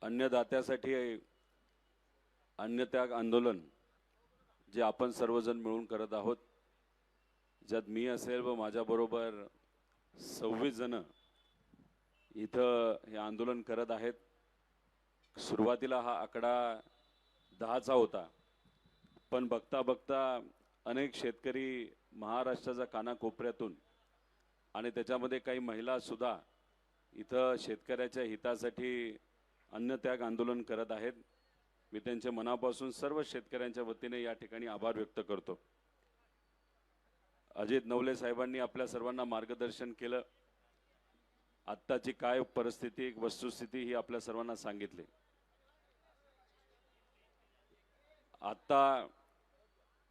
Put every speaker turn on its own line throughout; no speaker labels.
अन्नदात्यासाठी अन्नत्याग आंदोलन जे आपण सर्वजण मिळून करत आहोत, ज्यात मी असेल व माझ्याबरोबर 26 जण इथं हे आंदोलन करत आहेत। सुरुवातीला हा आकडा 10चा होता, पण बघता बघता अनेक शेतकरी महाराष्ट्राच्या कानाकोपऱ्यातून आणि त्याच्यामध्ये काही महिला सुद्धा इथं शेतकऱ्याच्या हितासाठी अन्नत्याग आंदोलन करत आहेत। मी त्यांच्या मनापासून सर्व शेतकऱ्यांच्या वतीने या ठिकाणी आभार व्यक्त करतो। अजित नवले साहेबांनी आपल्या सर्वांना मार्गदर्शन केलं, आत्ताची काय परिस्थिती वस्तुस्थिती ही आपल्या सर्वांना सांगितली। आता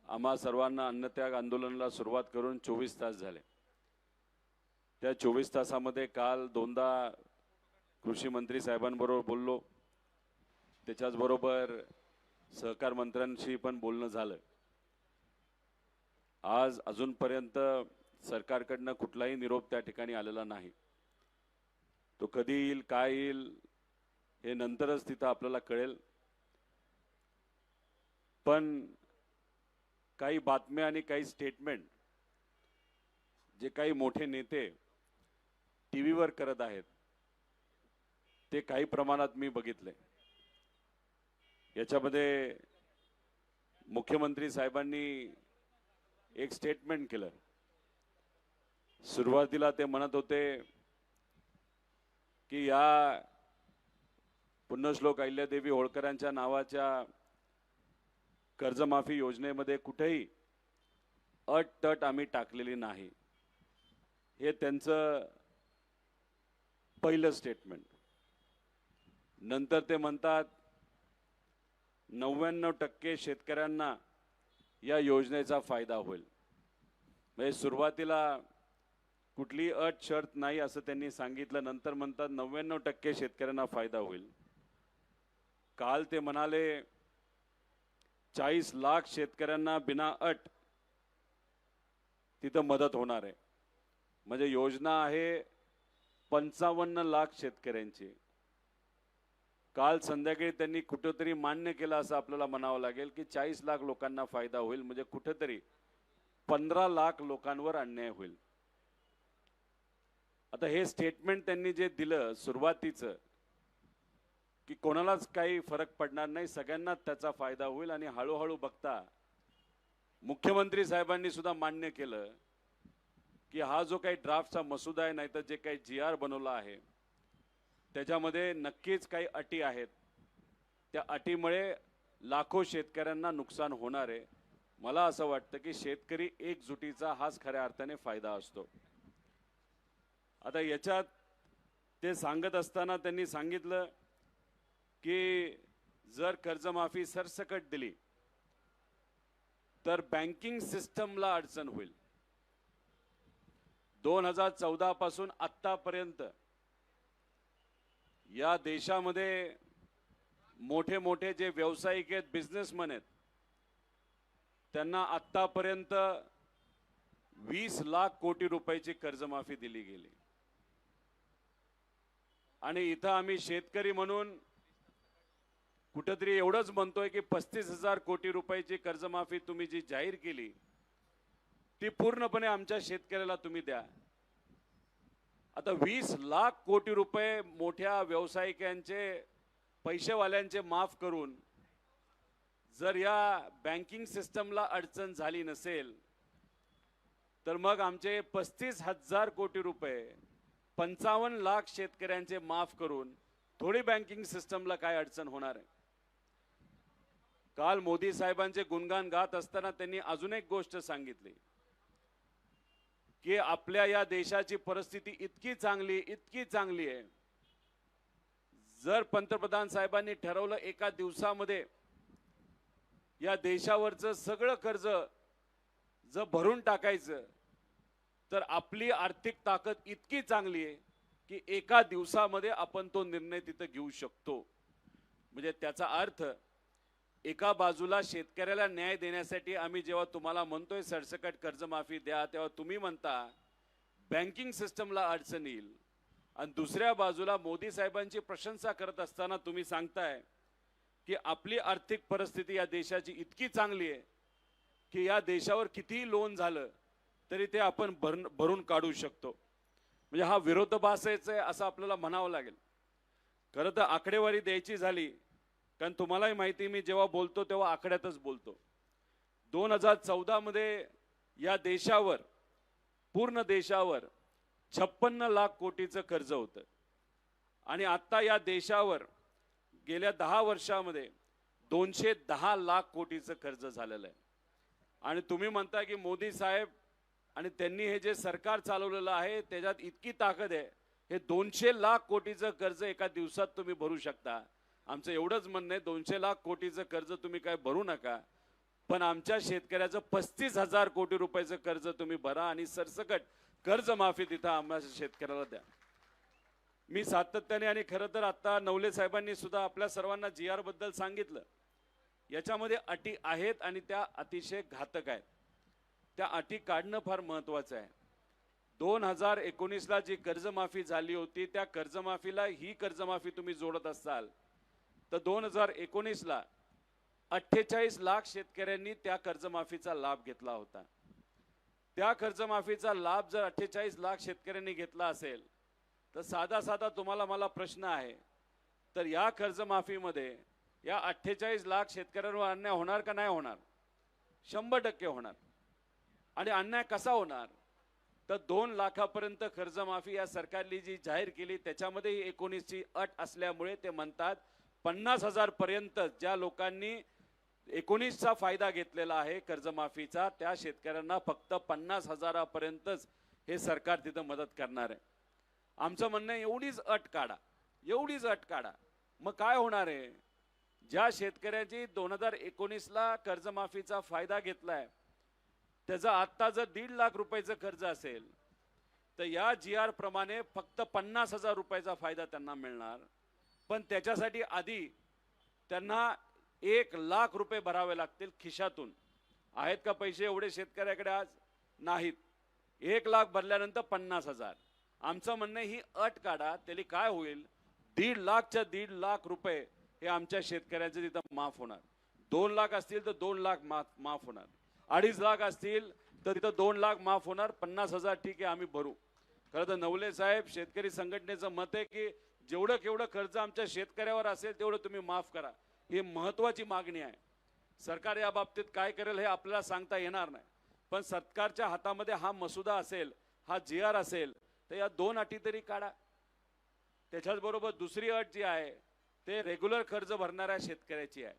आम्हा सर्वांना अन्नत्याग आंदोलनाला सुरुवात करून 24 तास झाले। त्या 24 तासामध्ये काल दोनदा कृषी मंत्री साहेबांबरोबर बोललो, त्याच्याच बरोबर सहकार मंत्र्यांशी पण बोलणं झालं। आज अजूनपर्यंत सरकारकडनं कुठलाही निरोप त्या ठिकाणी आलेला नाही। तो कधी येईल काय येईल हे नंतरच तिथं आपल्याला कळेल। पण काही बातम्या आणि काही स्टेटमेंट जे काही मोठे नेते टीव्हीवर करत आहेत ते काही प्रमाणात मी बघितले। याच्यामध्ये मुख्यमंत्री साहेबांनी एक स्टेटमेंट केलं। सुरुवातीला ते म्हणत होते की या पुण्यश्लोक अहिल्यादेवी होळकरांच्या नावाच्या कर्जमाफी योजनेमध्ये कुठेही अट आम्ही टाकलेली नाही, हे त्यांचं पहिलं स्टेटमेंट। नंतर ते म्हणतात 99% शेतकऱ्यांना या योजनेचा फायदा होईल। म्हणजे सुरुवातीला कुठली अट शर्त नाही असं त्यांनी सांगितलं, नंतर म्हणतात 99% शेतकऱ्यांना फायदा होईल। काल ते म्हणाले 40 लाख शेतकऱ्यांना बिना अट तिथं मदत होणार आहे। म्हणजे योजना आहे 55 लाख शेतकऱ्यांची। काल संध्याकाळी त्यांनी कुठेतरी मान्य केलं असं आपल्याला म्हणावं लागेल की 40 लाख लोकांना फायदा होईल, म्हणजे कुठेतरी 15 लाख लोकांवर अन्याय होईल। आता हे स्टेटमेंट त्यांनी जे दिलं सुरुवातीचं की कोणालाच काही फरक पडणार नाही, सगळ्यांना त्याचा फायदा होईल, आणि हळूहळू बघता मुख्यमंत्री साहेबांनी सुद्धा मान्य केलं की हा जो काही ड्राफ्टचा मसुदा आहे, नाहीतर जे काही GR बनवला आहे त्याच्यामध्ये नक्कीच काही अटी आहेत। त्या अटीमुळे लाखो शेतकऱ्यांना नुकसान होणार आहे। मला असं वाटतं की शेतकरी एकजुटीचा हाच खऱ्या अर्थाने फायदा असतो। आता याच्यात ते सांगत असताना त्यांनी सांगितलं की जर कर्जमाफी सरसकट दिली तर बँकिंग सिस्टमला अडचण होईल। 2014 पासून आतापर्यंत या देशामध्ये मोठे मोठे जे व्यावसायिक आहेत, बिझनेसमॅन आहेत, त्यांना आतापर्यंत 20 लाख कोटी रुपयाची कर्जमाफी दिली गेली। आणि इथं आम्ही शेतकरी म्हणून कुठेतरी एवढंच म्हणतोय की 35,000 कोटी रुपयाची कर्जमाफी तुम्ही जी जाहीर केली ती पूर्णपणे आमच्या शेतकऱ्याला तुम्ही द्या। आता 20 लाख कोटी रुपये मोठ्या व्यावसायिकांचे, पैसेवाल्यांचे माफ करून जर या बँकिंग सिस्टमला अडचण झाली नसेल तर मग आमचे 35,000 कोटी रुपये 55 लाख शेतकऱ्यांचे माफ करून थोडी बँकिंग सिस्टमला काय अडचण होणार आहे। काल मोदी साहेबांचे गुणगान गात असताना त्यांनी अजून एक गोष्ट सांगितली की आपल्या या देशाची परिस्थिती इतकी चांगली आहे, जर पंतप्रधान साहेबांनी ठरवलं एका दिवसामध्ये या देशावरचं सगळं कर्ज जर भरून टाकायचं तर आपली आर्थिक ताकद इतकी चांगली आहे की एका दिवसामध्ये आपण तो निर्णय तिथं घेऊ शकतो। म्हणजे त्याचा अर्थ एका बाजूला शेतकऱ्याला न्याय देण्यासाठी आम्ही जेव्हा तुम्हाला म्हणतोय सरसकट कर्जमाफी द्या, तेव्हा तुम्ही म्हणता बँकिंग सिस्टमला अडचण येईल, आणि दुसऱ्या बाजूला मोदी साहेबांची प्रशंसा करत असताना तुम्ही सांगताय की आपली आर्थिक परिस्थिती या देशाची इतकी चांगली आहे की या देशावर कितीही लोन झालं तरी ते आपण भरून काढू शकतो. म्हणजे हा विरोधाभास आहे असं आपल्याला म्हणावं लागेल. खरं तर आकडेवारी द्यायची झाली, कारण तुम्हालाही माहिती, मी जेव्हा बोलतो तेव्हा आकड्यातच बोलतो. 2014 मध्ये या देशावर, पूर्ण देशावर 56 लाख कोटीचं कर्ज होतं आणि आता या देशावर गेल्या 10 वर्षामध्ये 210 लाख कोटीचं कर्ज झालेलं आहे. आणि तुम्ही म्हणता की मोदी साहेब आणि त्यांनी हे जे सरकार चालवलेलं आहे त्याच्यात इतकी ताकद आहे, हे 200 लाख कोटीचं कर्ज एका दिवसात तुम्ही भरू शकता. आमचं एवढंच म्हणणं आहे, 200 लाख कोटीचं कर्ज तुम्ही काय भरू नका, पण आमच्या शेतकऱ्याचं 35,000 कोटी रुपयाचं कर्ज तुम्ही भरा आणि सरसकट कर्जमाफी तिथं आम्हाला शेतकऱ्याला द्या. मी सातत्याने, आणि खरं तर आता नवले साहेबांनी सुद्धा आपल्या सर्वांना GR बद्दल सांगितलं. याच्यामध्ये अटी आहेत आणि त्या अतिशय घातक आहेत. त्या अटी काढणं फार महत्त्वाचं आहे. 2019ला जी कर्जमाफी झाली होती त्या कर्जमाफीला ही कर्जमाफी तुम्ही जोडत असाल तर 2019ला 48 लाख शेतकऱ्यांनी त्या कर्जमाफीचा लाभ घेतला होता. त्या कर्जमाफीचा लाभ जर 48 लाख शेतकऱ्यांनी घेतला असेल तर साधा तुम्हाला मला प्रश्न आहे, तर या कर्जमाफीमध्ये या 48 लाख शेतकऱ्यांवर अन्याय होणार का नाही होणार? 100% होणार. आणि अन्याय कसा होणार? तर 2 लाखापर्यंत कर्जमाफी या सरकारने जी जाहीर केली त्याच्यामध्ये 19ची अट असल्यामुळे ते म्हणतात 50,000 पर्यंत ज्या लोकांनी 19चा फायदा घेतलेला आहे कर्जमाफीचा त्या शेतकऱ्यांना फक्त 50,000 पर्यंतच हे सरकार तिथं मदत करणार आहे. आमचं म्हणणं आहे एवढीच अट काढा, एवढीच अट काढा. मग काय होणार आहे? ज्या शेतकऱ्याची 2019ला कर्जमाफीचा फायदा घेतलाय त्याचा आता जर 1.5 लाख रुपयाचं कर्ज असेल तर या GR प्रमाणे फक्त 50,000 रुपयाचा फायदा त्यांना मिळणार. पण त्याच्यासाठी आधी त्यांना 1 लाख रुपये भरावे लागतील खिशातून. आहेत का पैसे एवढे शेतकऱ्याकडे? आज नाहीत. 1 लाख भरल्यानंतर 50,000. आमचं म्हणणं ही अट काढा. त्याला काय होईल? 1.5 लाखच्या 1.5 लाख रुपये हे आमच्या शेतकऱ्यांचे तिथं माफ होणार. 2 लाख असतील तर 2 लाख माफ होणार. 2.5 लाख असतील तर तिथं 2 लाख माफ होणार. 50,000 ठीक आहे आम्ही भरू. खरं तर नवले साहेब, शेतकरी संघटनेचं मत आहे की जेवढं केवढं कर्ज आमच्या शेतकऱ्यावर असेल तेवढं तुम्ही माफ करा. ही महत्त्वाची मागणी आहे. सरकार या बाबतीत काय करेल हे आपल्याला सांगता येणार नाही, पण सरकारच्या हातामध्ये हा मसुदा असेल, हा GR असेल तर या 2 अटी तरी काढा. त्याच्याच बरोबर दुसरी अट जी आहे ते रेग्युलर कर्ज भरणाऱ्या शेतकऱ्याची आहे.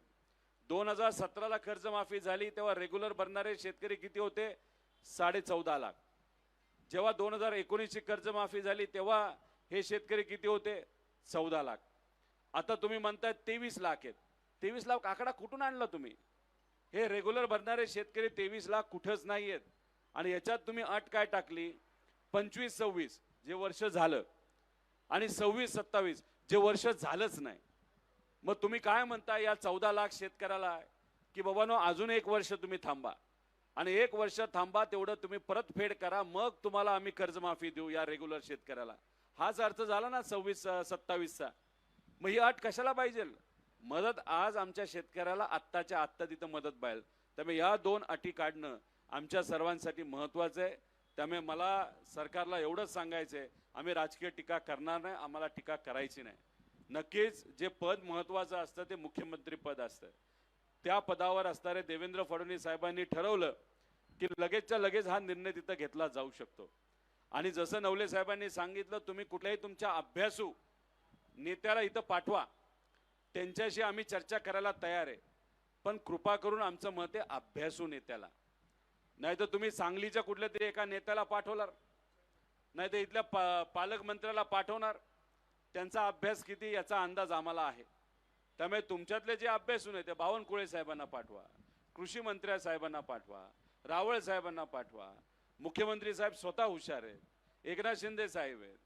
2017ला कर्जमाफी झाली तेव्हा रेग्युलर भरणारे शेतकरी किती होते? 14.5 लाख. जेव्हा 2019ची कर्जमाफी झाली तेव्हा हे शेतकरी किती होते? 14 लाख. आता तुम्ही म्हणताय 23 लाख आहेत. 23 लाख आकडा कुठून आणला तुम्ही? हे रेग्युलर भरणारे शेतकरी 23 लाख कुठंच नाही आहेत. आणि याच्यात तुम्ही अट काय टाकली? 25-26 जे वर्ष झालं आणि 26-27 जे वर्ष झालंच नाही. मग तुम्ही काय म्हणता या 14 लाख शेतकऱ्याला की बाबांनो अजून 1 वर्ष तुम्ही थांबा आणि 1 वर्ष थांबा, तेवढं तुम्ही परतफेड करा, मग तुम्हाला आम्ही कर्जमाफी देऊ या रेग्युलर शेतकऱ्याला. हाच अर्थ झाला ना 26-27चा. मग ही अट कशाला पाहिजे? मदत आज आमच्या शेतकऱ्याला आत्ताच्या आत्ता तिथं मदत पाहिजे. त्यामुळे या 2 अटी काढणं आमच्या सर्वांसाठी महत्त्वाचं आहे. त्यामुळे मला सरकारला एवढंच सांगायचं आहे, आम्ही राजकीय टीका करणार नाही, आम्हाला टीका करायची नाही. नक्कीच जे पद महत्त्वाचं असतं ते मुख्यमंत्री पद असतं. त्या पदावर असणारे देवेंद्र फडणवीस साहेबांनी ठरवलं की लगेचच्या लगेच हा निर्णय तिथं घेतला जाऊ शकतो. आणि जसं नवले साहेबांनी सांगितलं, तुम्ही कुठल्याही तुमच्या अभ्यासू नेत्याला इथं पाठवा, त्यांच्याशी आम्ही चर्चा करायला तयार आहे. पण कृपा करून आमचं मत आहे अभ्यासू नेत्याला. नाही तर तुम्ही सांगलीच्या कुठल्या तरी एका नेत्याला पाठवणार, नाही तर इथल्या पालकमंत्र्याला पाठवणार. त्यांचा अभ्यास किती याचा अंदाज आम्हाला आहे. त्यामुळे तुमच्यातले जे अभ्यासू नेते, बावनकुळे साहेबांना पाठवा, कृषी मंत्री साहेबांना पाठवा, रावळ साहेबांना पाठवा. मुख्यमंत्री साहेब स्वतः हुशार आहेत, एकनाथ शिंदे साहेब आहेत,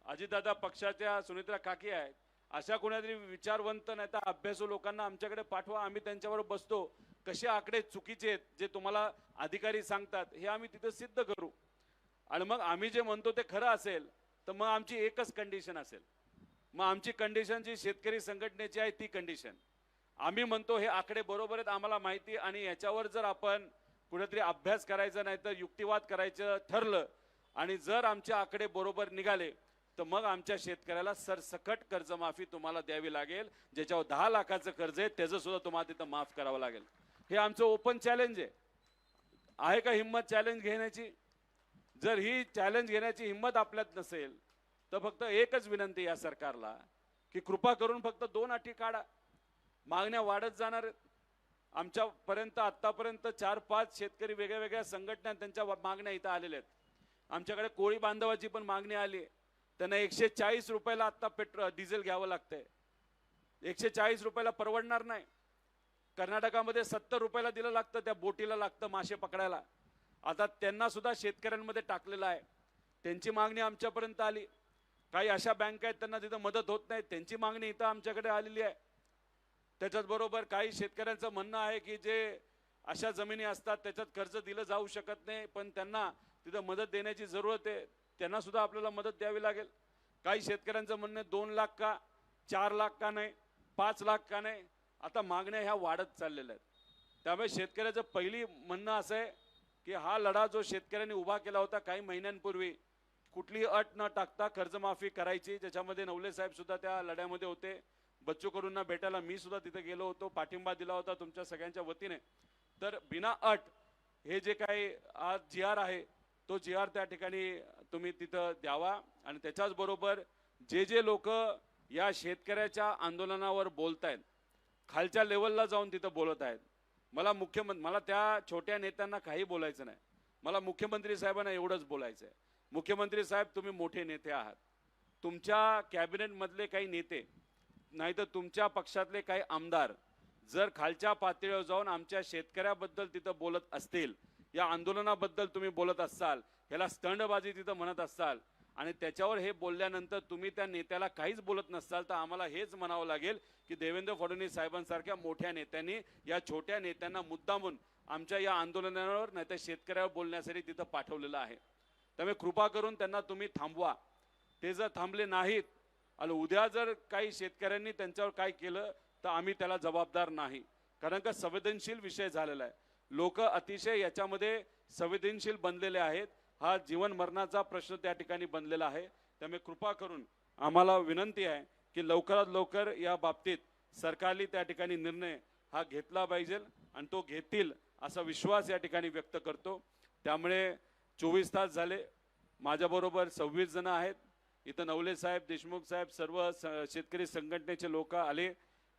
अजितदादा पक्षाच्या सुनित्रा काकी आहेत. अशा कोणातरी विचारवंत नाही तर अभ्यासू लोकांना आमच्याकडे पाठवा. आम्ही त्यांच्यावर बसतो, कसे आकडे चुकीचे आहेत जे तुम्हाला अधिकारी सांगतात हे आम्ही तिथे सिद्ध करू. आणि मग आम्ही जे म्हणतो ते खरं असेल तर मग आमची एकच कंडिशन असेल, मग आमची कंडिशन जी शेतकरी संघटनेची आहे ती कंडिशन आम्ही म्हणतो हे आकडे बरोबर आहेत आम्हाला माहिती, आणि याच्यावर जर आपण कुठेतरी अभ्यास करायचा नाही तर युक्तिवाद करायचं ठरलं आणि जर आमचे आकडे बरोबर निघाले तर मग आमच्या शेतकऱ्याला सरसकट कर्जमाफी तुम्हाला द्यावी लागेल. ज्याच्यावर 10 लाखाचं कर्ज आहे त्याचं सुद्धा तुम्हाला तिथं माफ करावं लागेल. हे आमचं ओपन चॅलेंज आहे का हिम्मत चॅलेंज घेण्याची? जर ही चॅलेंज घेण्याची हिम्मत आपल्यात नसेल तर फक्त एकच विनंती या सरकारला की कृपा करून फक्त 2 अटी काढा. मागण्या वाढत जाणार आहेत. आमच्यापर्यंत आतापर्यंत 4-5 शेतकरी वेगळ्या वेगळ्या संघटना त्यांच्या मागण्या इथं आलेल्या आहेत. आमच्याकडे कोळी बांधवाची पण मागणी आली. त्यांना 140 रुपयाला आता डिझेल घ्यावं लागतंय. 140 रुपयाला परवडणार नाही. कर्नाटकामध्ये 70 रुपयाला दिलं लागतं, त्या बोटीला लागतं मासे पकडायला. आता त्यांना सुद्धा शेतकऱ्यांमध्ये टाकलेलं आहे. त्यांची मागणी आमच्यापर्यंत आली. काही अशा बँका आहेत त्यांना तिथं मदत होत नाही, त्यांची मागणी इथं आमच्याकडे आलेली आहे. त्याच्याच बरोबर काही शेतकऱ्यांचं म्हणणं आहे की जे अशा जमिनी असतात त्याच्यात कर्ज दिलं जाऊ शकत नाही, पण त्यांना तिथं मदत देण्याची जरूरत आहे, त्यांना सुद्धा आपल्याला मदत द्यावी लागेल. काही शेतकऱ्यांचं म्हणणं 2 लाख का 4 लाख का नाही, 5 लाख का नाही. आता मागण्या ह्या वाढत चाललेल्या आहेत. त्यामुळे शेतकऱ्याचं पहिली म्हणणं असं आहे की हा लढा जो शेतकऱ्यांनी उभा केला होता काही महिन्यांपूर्वी, कुठली अट न टाकता कर्जमाफी करायची, ज्याच्यामध्ये नवले साहेब सुद्धा त्या लढ्यामध्ये होते. बच्चू कडूंना भेटायला मी सुद्धा तिथे गेलो होतो, पाठिंबा दिला होता तुमच्या सगळ्यांच्या वतीने. तर बिना अट हे जे काही आज GR आहे तो GR त्या ठिकाणी तुम्ही तिथं द्यावा. आणि त्याच्याच बरोबर जे जे लोक या शेतकऱ्याच्या आंदोलनावर बोलतायत, खालच्या लेवलला जाऊन तिथं बोलत आहेत, मला त्या छोट्या नेत्यांना काही बोलायचं नाही. मला मुख्यमंत्री साहेबांना एवढंच बोलायचं आहे. मुख्यमंत्री साहेब, तुम्ही मोठे नेते आहात. तुमच्या कॅबिनेट मधले काही नेते नाही तर तुमच्या पक्षातले काही आमदार जर खालच्या पातळीवर जाऊन आमच्या शेतकऱ्याबद्दल तिथं बोलत असतील, या आंदोलनाबद्दल तुम्ही बोलत असाल, ह्याला स्टंडबाजी तिथं म्हणत असाल आणि त्याच्यावर हे बोलल्यानंतर तुम्ही त्या नेत्याला काहीच बोलत नसाल, तर आम्हाला हेच म्हणावं लागेल की देवेंद्र फडणवीस साहेबांसारख्या मोठ्या नेत्यांनी या छोट्या नेत्यांना मुद्दामून आमच्या या आंदोलनावर नाही तर शेतकऱ्यावर बोलण्यासाठी तिथं पाठवलेलं आहे. त्यामुळे कृपा करून त्यांना तुम्ही थांबवा. ते जर थांबले नाहीत आणि उद्या जर काही शेतकऱ्यांनी त्यांच्यावर काय केलं तर आम्ही त्याला जबाबदार नाही. कारण का संवेदनशील विषय झालेला आहे. लोक अतिशय याच्यामध्ये संवेदनशील बनलेले आहेत. हा जीवन मरणाचा प्रश्न त्या ठिकाणी बनलेला आहे. त्यामुळे कृपा करून आम्हाला विनंती आहे की लवकरात लवकर या बाबतीत सरकारने त्या ठिकाणी निर्णय हा घेतला पाहिजे आणि तो घेतील असा विश्वास या ठिकाणी व्यक्त करतो. त्यामुळे 24 तास झाले, माझ्याबरोबर 26 जण आहेत इथं. नवले साहेब, देशमुख साहेब, सर्व शेतकरी संघटनेचे लोक आले,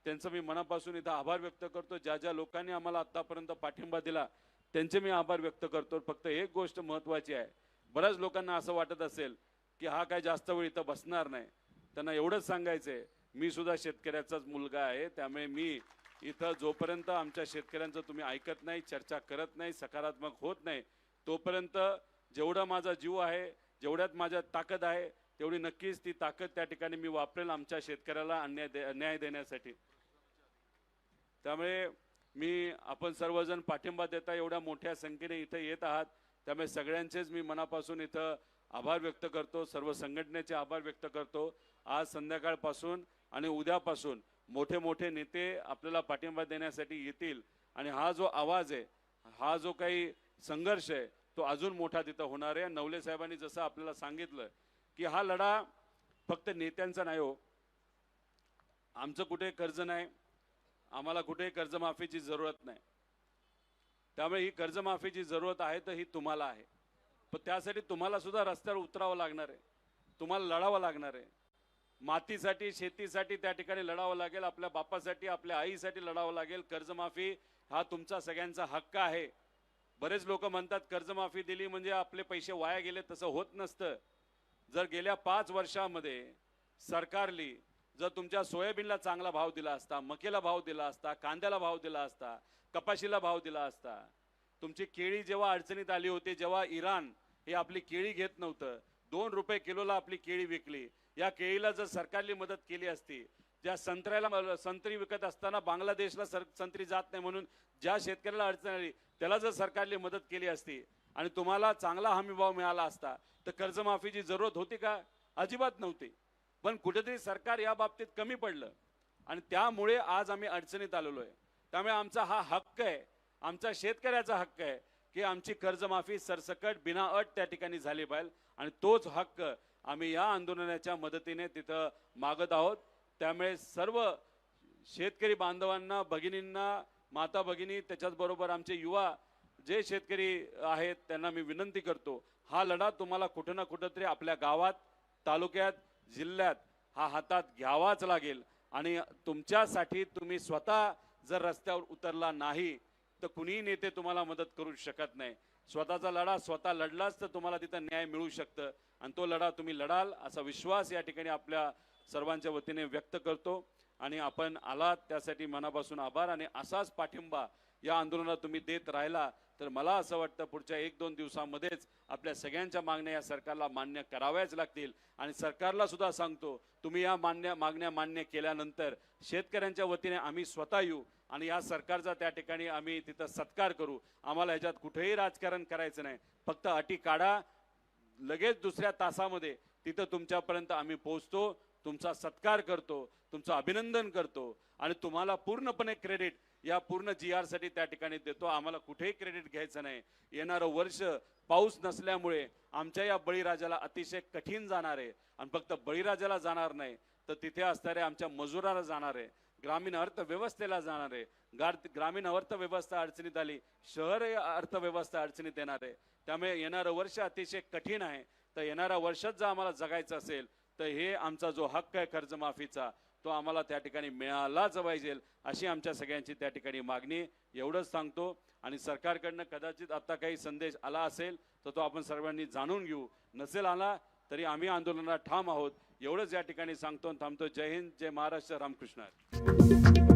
त्यांचं मी मनापासून इथं आभार व्यक्त करतो. ज्या ज्या लोकांनी आम्हाला आतापर्यंत पाठिंबा दिला त्यांचे मी आभार व्यक्त करतो. फक्त एक गोष्ट महत्त्वाची आहे, बऱ्याच लोकांना असं वाटत असेल की हा काय जास्त वेळ इथं बसणार नाही. त्यांना एवढंच सांगायचंय, मी सुद्धा शेतकऱ्याचाच मुलगा आहे. त्यामुळे मी इथं जोपर्यंत आमच्या शेतकऱ्यांचं तुम्ही ऐकत नाही, चर्चा करत नाही, सकारात्मक होत नाही, तोपर्यंत जेवढा माझा जीव आहे, जेवढ्यात माझ्या ताकद आहे तेवढी नक्कीच ती ताकद त्या ठिकाणी मी वापरेल आमच्या शेतकऱ्याला न्याय देण्यासाठी. त्यामुळे आपण सर्वजण पाठिंबा देता एवढ्या मोठ्या संख्येने इथं येत आहात, त्यामुळे सगळ्यांचेच मी मनापासून इथं आभार व्यक्त करतो. सर्व संघटनेचे आभार व्यक्त करतो. आज संध्याकाळपासून आणि उद्यापासून मोठे मोठे नेते आपल्याला पाठिंबा देण्यासाठी येतील आणि हा जो आवाज आहे, हा जो काही संघर्ष आहे तो अजून मोठा तिथं होणार आहे. नवले साहेबांनी जसं आपल्याला सांगितलं की हा लढा फक्त नेत्यांचा नाही हो. आमचं कुठे कर्ज नाही, आम्हाला कुठे कर्जमाफीची जरूरत नाही. त्यामुळे ही कर्जमाफीची जरूरत आहे तर ही तुम्हाला आहे, पण त्यासाठी तुम्हाला सुद्धा रस्त्यावर उतरावं लागणार आहे, तुम्हाला लढावं लागणार आहे. मातीसाठी, शेतीसाठी त्या ठिकाणी लढावं लागेल, आपल्या बापासाठी, आपल्या आईसाठी लढावं लागेल. कर्जमाफी हा तुमचा सगळ्यांचा हक्क आहे. बरेच लोक म्हणतात कर्जमाफी दिली म्हणजे आपले पैसे वाया गेले, तसं होत नसतं. जर गेल्या 5 वर्षामध्ये सरकारली जर तुमच्या सोयाबीनला चांगला भाव दिला असता, मकेला भाव दिला असता, कांद्याला भाव दिला असता, कपाशीला भाव दिला असता, तुमची केळी जेव्हा अडचणीत आली होती, जेव्हा इराण हे आपली केळी घेत नव्हतं, 2 रुपये किलोला आपली केळी विकली, या केळीला जर सरकारने मदत केली असती, ज्या संत्र्याला संत्री विकत असताना बांगलादेशला संत्री जात नाही म्हणून ज्या शेतकऱ्याला अडचण आली त्याला जर सरकारने मदत केली असती आणि तुम्हाला चांगला हमीभाव मिळाला असता तर कर्जमाफीची जरूरत होती का? अजिबात नव्हते, पण कुठेतरी सरकार या बाबतीत कमी पडलं आणि त्यामुळे आज आम्ही अडचणीत आलेलो आहे. त्यामुळे आमचा हा हक्क आहे, आमचा शेतकऱ्याचा हक्क आहे की आमची कर्जमाफी सरसकट बिना अट त्या ठिकाणी झाली पाहिजे आणि तोच हक्क आम्ही या आंदोलनाच्या मदतीने तिथं मागत आहोत. त्यामुळे सर्व शेतकरी बांधवांना, भगिनींना, माता भगिनी, त्याच्याचबरोबर आमचे युवा जे शेतकरी आहेत त्यांना मी विनंती करतो, हा लढा तुम्हाला कुठं ना कुठंतरी आपल्या गावात, तालुक्यात, जिल्ह्यात हा हातात घ्यावाच लागेल आणि तुमच्यासाठी तुम्ही स्वतः जर रस्त्यावर उतरला नाही तर कुणीही नेते तुम्हाला मदत करू शकत नाही. स्वतःचा लढा स्वतः लढलाच तर तुम्हाला तिथं न्याय मिळू शकतं आणि तो लढा तुम्ही लढाल असा विश्वास या ठिकाणी आपल्या सर्वांच्या वतीने व्यक्त करतो आणि आपण आलात त्यासाठी मनापासून आभार आणि असाच पाठिंबा या आंदोलनात तुम्ही देत राहिला तर मला असं वाटतं पुढच्या 1-2 दिवसांमध्येच आपल्या सगळ्यांच्या मागण्या या सरकारला मान्य कराव्याच लागतील आणि सरकारला सुद्धा सांगतो, तुम्ही या मागण्या मान्य केल्यानंतर शेतकऱ्यांच्या वतीने आम्ही स्वतः येऊ आणि या सरकारचा त्या ठिकाणी आम्ही तिथं सत्कार करू. आम्हाला ह्याच्यात कुठेही राजकारण करायचं नाही, फक्त अटी काढा, लगेच दुसऱ्या तासामध्ये तिथं तुमच्यापर्यंत आम्ही पोहोचतो, तुमचा सत्कार करतो, तुमचं अभिनंदन करतो आणि तुम्हाला पूर्णपणे क्रेडिट या पूर्ण GR साठी त्या ठिकाणी देतो. आम्हाला कुठेही क्रेडिट घ्यायचं नाही. येणारं वर्ष पाऊस नसल्यामुळे आमच्या या बळीराजाला अतिशय कठीण जाणार आहे आणि फक्त बळीराजाला जाणार नाही तर तिथे असणाऱ्या आमच्या मजुराला जाणार आहे, ग्रामीण अर्थव्यवस्थेला जाणार आहे. ग्रामीण अर्थव्यवस्था अडचणीत आली, शहर अर्थव्यवस्था अडचणीत येणार आहे. त्यामुळे येणारं वर्ष अतिशय कठीण आहे. तर येणाऱ्या वर्षात जर आम्हाला जगायचं असेल तर हे आमचा जो हक्क आहे कर्जमाफीचा तो आम्हाला त्या ठिकाणी मिळालाच पाहिजे अशी आमच्या सगळ्यांची त्या ठिकाणी मागणी. एवढंच सांगतो आणि सरकारकडनं कदाचित आता काही संदेश आला असेल तर तो आपण सर्वांनी जाणून घेऊ, नसेल आला तरी आम्ही आंदोलनात ठाम आहोत एवढंच या ठिकाणी सांगतो आणि थांबतो. जय हिंद, जय महाराष्ट्र, रामकृष्ण.